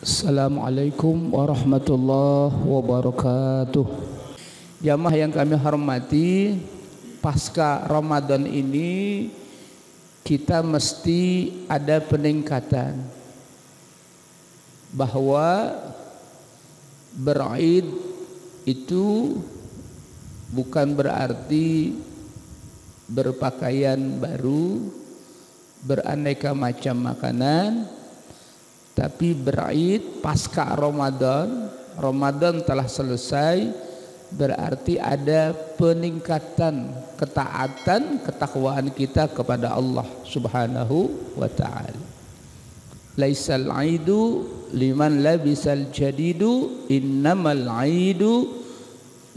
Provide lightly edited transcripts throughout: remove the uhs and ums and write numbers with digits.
Assalamualaikum warahmatullahi wabarakatuh. Jamaah yang kami hormati, pasca Ramadan ini kita mesti ada peningkatan, bahwa ber'id itu bukan berarti berpakaian baru, beraneka macam makanan, tapi ber'id pasca Ramadan. Ramadan telah selesai, berarti ada peningkatan ketaatan, ketakwaan kita kepada Allah Subhanahu wa ta'ala. Laisal 'aidu liman labisal jadidu, innamal 'aidu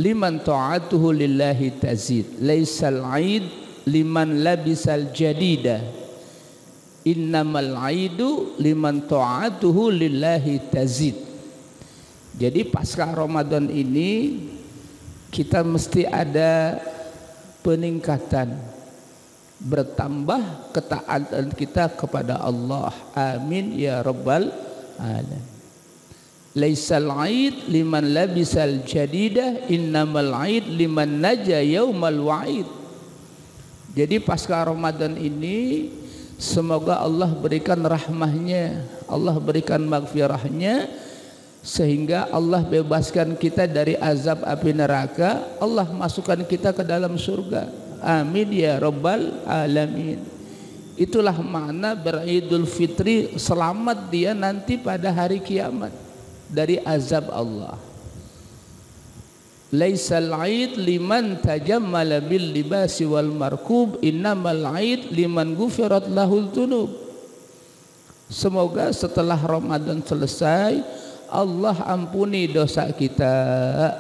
liman ta'atuhu lillahi tazid. Laisal 'aid liman labisal jadida, innamal 'aidu liman ta'atuhu lillahi tazid. Jadi pasca Ramadan ini kita mesti ada peningkatan, bertambah ketaatan kita kepada Allah. Amin ya rabbal alamin. Laisal 'aid liman labisal jadidah, innamal 'aid liman naja yaumal wa'id. Jadi pasca Ramadan ini semoga Allah berikan rahmahnya, Allah berikan maghfirahnya, sehingga Allah bebaskan kita dari azab api neraka, Allah masukkan kita ke dalam surga. Amin ya rabbal alamin. Itulah makna ber'idul fitri, selamat dia nanti pada hari kiamat dari azab Allah. Laisal 'aid liman tajammala bil libasi wal markub, innamal 'aid liman ghufirat lahul dzunub. Semoga setelah Ramadan selesai Allah ampuni dosa kita.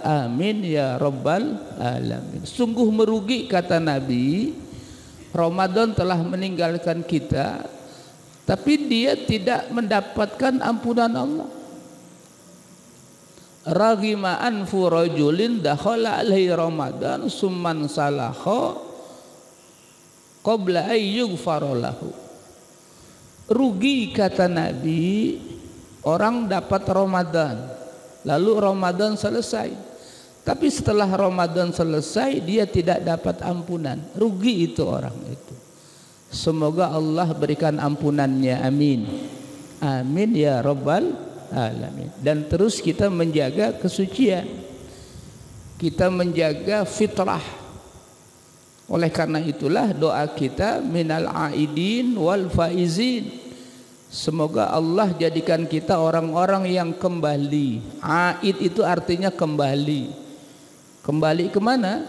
Amin ya rabbal alamin. Sungguh merugi, kata Nabi, Ramadan telah meninggalkan kita, tapi dia tidak mendapatkan ampunan Allah. Raghima anfu rajulin dakhala alaihi Ramadan summan salaha qabla ay yughfara lahu. Rugi, kata Nabi, orang dapat Ramadan, lalu Ramadan selesai, tapi setelah Ramadan selesai dia tidak dapat ampunan. Rugi itu orang itu. Semoga Allah berikan ampunannya. Amin. Amin ya rabbal alamin. Dan terus kita menjaga kesucian, kita menjaga fitrah. Oleh karena itulah doa kita minal aidin wal faizin. Semoga Allah jadikan kita orang-orang yang kembali. Aid itu artinya kembali. Kembali kemana?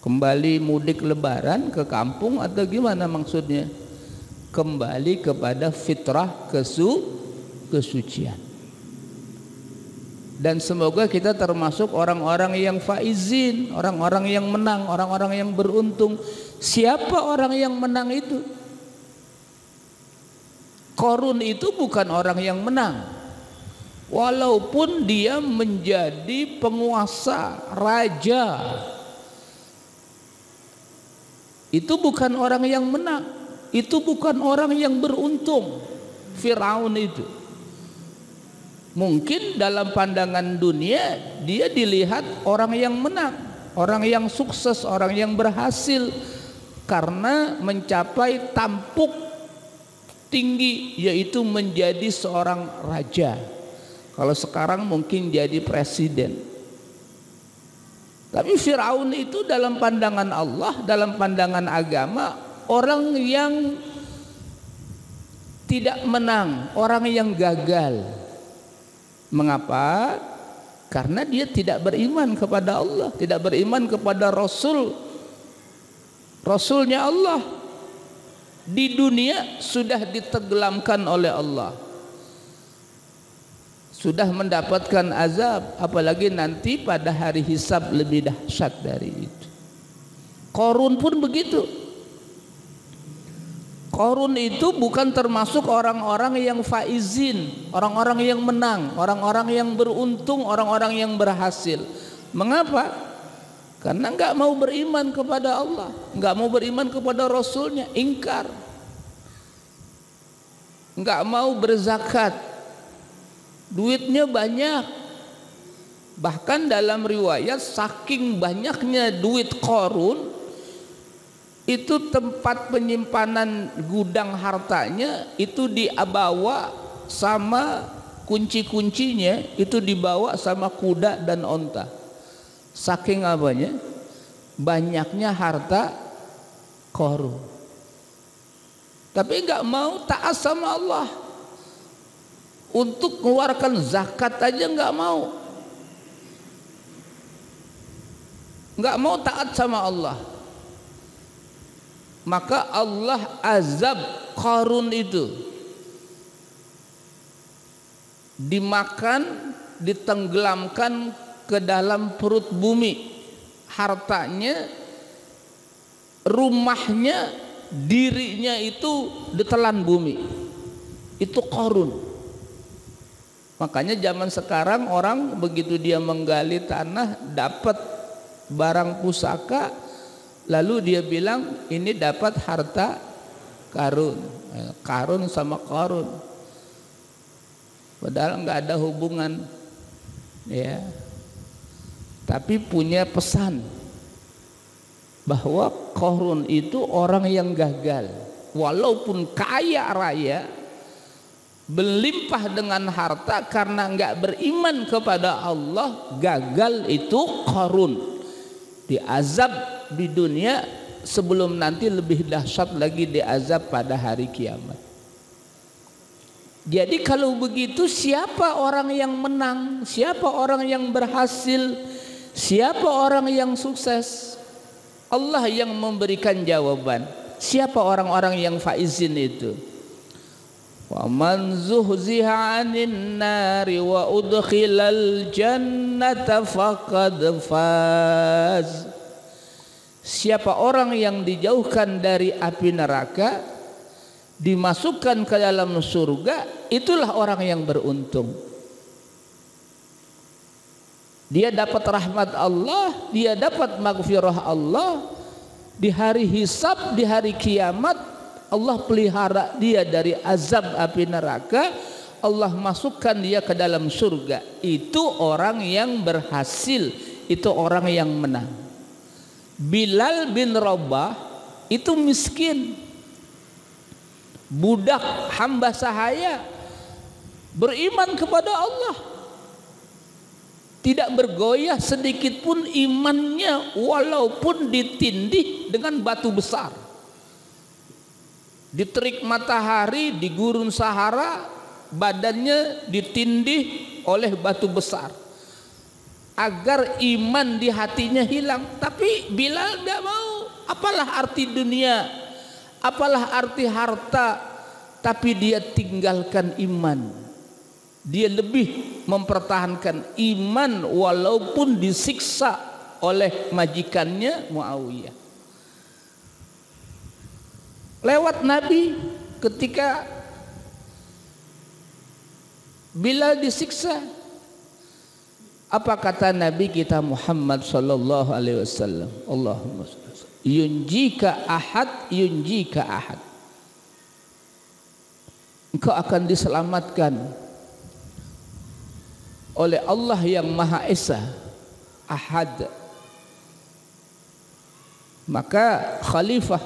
Kembali mudik lebaran ke kampung atau gimana maksudnya? Kembali kepada fitrah kesucian. Dan semoga kita termasuk orang-orang yang faizin, orang-orang yang menang, orang-orang yang beruntung. Siapa orang yang menang itu? Qarun itu bukan orang yang menang, walaupun dia menjadi penguasa, raja. Itu bukan orang yang menang, itu bukan orang yang beruntung. Firaun itu mungkin dalam pandangan dunia dia dilihat orang yang menang, orang yang sukses, orang yang berhasil karena mencapai tampuk tinggi, yaitu menjadi seorang raja. Kalau sekarang mungkin jadi presiden. Tapi Firaun itu dalam pandangan Allah, dalam pandangan agama, orang yang tidak menang, orang yang gagal. Mengapa? Karena dia tidak beriman kepada Allah, tidak beriman kepada Rasulnya Allah. Di dunia sudah ditenggelamkan oleh Allah, sudah mendapatkan azab, apalagi nanti pada hari hisab lebih dahsyat dari itu. Qarun pun begitu. Qarun itu bukan termasuk orang-orang yang faizin, orang-orang yang menang, orang-orang yang beruntung, orang-orang yang berhasil. Mengapa? Karena enggak mau beriman kepada Allah, enggak mau beriman kepada Rasulnya, ingkar. nggak mau berzakat, duitnya banyak. Bahkan dalam riwayat saking banyaknya duit Qarun, itu tempat penyimpanan gudang hartanya itu dibawa sama kunci-kuncinya, itu dibawa sama kuda dan onta. Saking apanya? Banyaknya harta Qarun. Tapi nggak mau taat sama Allah. Untuk mengeluarkan zakat aja nggak mau. Nggak mau taat sama Allah. Maka Allah azab Qarun itu, dimakan, ditenggelamkan ke dalam perut bumi. Hartanya, rumahnya, dirinya itu ditelan bumi. Itu Qarun. Makanya zaman sekarang orang begitu dia menggali tanah dapat barang pusaka, lalu dia bilang ini dapat harta karun. Karun sama Qarun, padahal nggak ada hubungan, ya. Tapi punya pesan bahwa Qarun itu orang yang gagal, walaupun kaya raya, berlimpah dengan harta, karena nggak beriman kepada Allah, gagal itu Qarun. Diazab di dunia sebelum nanti lebih dahsyat lagi diazab pada hari kiamat. Jadi kalau begitu, siapa orang yang menang? Siapa orang yang berhasil? Siapa orang yang sukses? Allah yang memberikan jawaban. Siapa orang-orang yang faizin itu? Wa man zuhziha 'anil nari wa udkhilal jannata faqad faz. Siapa orang yang dijauhkan dari api neraka, dimasukkan ke dalam surga, itulah orang yang beruntung. Dia dapat rahmat Allah, dia dapat maghfirah Allah. Di hari hisab, di hari kiamat, Allah pelihara dia dari azab api neraka. Allah masukkan dia ke dalam surga. Itu orang yang berhasil, itu orang yang menang. Bilal bin Rabah itu miskin, budak hamba sahaya, beriman kepada Allah, tidak bergoyah sedikit pun imannya, walaupun ditindih dengan batu besar. Di terik matahari di gurun Sahara, badannya ditindih oleh batu besar agar iman di hatinya hilang. Tapi Bilal tidak mau. Apalah arti dunia, apalah arti harta, tapi dia tinggalkan iman. Dia lebih mempertahankan iman walaupun disiksa oleh majikannya Muawiyah. Lewat Nabi ketika Bilal disiksa, apa kata Nabi kita Muhammad sallallahu alaihi wasallam? Allahumma yunjika ahad, yunjika ahad. Engkau akan diselamatkan oleh Allah yang Maha Esa, Ahad. Maka khalifah,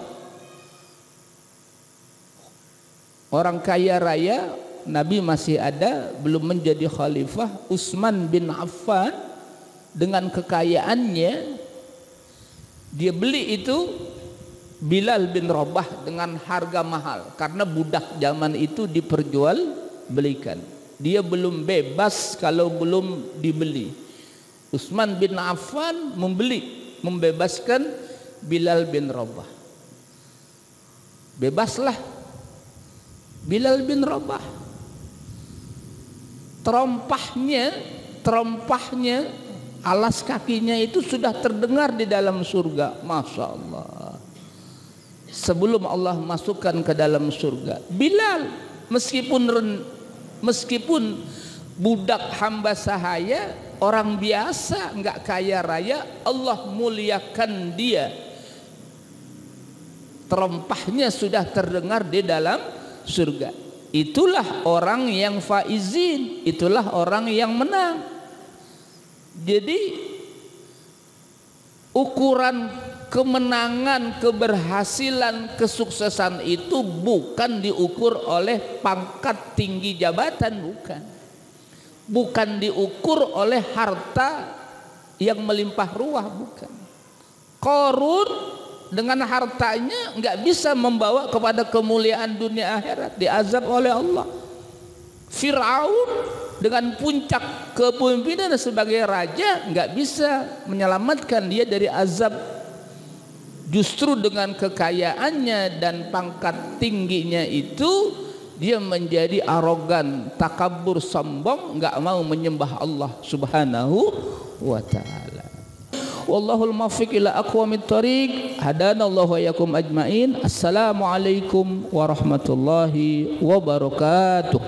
orang kaya raya, Nabi masih ada, belum menjadi khalifah, Utsman bin Affan, dengan kekayaannya dia beli itu Bilal bin Rabah dengan harga mahal, karena budak zaman itu diperjualbelikan. Dia belum bebas kalau belum dibeli. Utsman bin Affan membeli, membebaskan Bilal bin Rabah. Bebaslah Bilal bin Rabah. Terompahnya, alas kakinya itu sudah terdengar di dalam surga. Masya Allah. Sebelum Allah masukkan ke dalam surga, Bilal meskipun budak hamba sahaya, orang biasa, enggak kaya raya, Allah muliakan dia. Terompahnya sudah terdengar di dalam surga. itulah orang yang faizin, itulah orang yang menang. Jadi ukuran kemenangan, keberhasilan, kesuksesan itu bukan diukur oleh pangkat tinggi jabatan, bukan diukur oleh harta yang melimpah ruah, bukan. Qarun dengan hartanya nggak bisa membawa kepada kemuliaan dunia akhirat, diazab oleh Allah. Fir'aun dengan puncak kepemimpinan sebagai raja nggak bisa menyelamatkan dia dari azab. Justru dengan kekayaannya dan pangkat tingginya itu dia menjadi arogan, takabur, sombong, nggak mau menyembah Allah Subhanahu wa ta'ala. Wallahul muwaffiq ila aqwamit thoriq. Hadanallahu wa iyyakum ajmain. Assalamualaikum warahmatullahi wabarakatuh.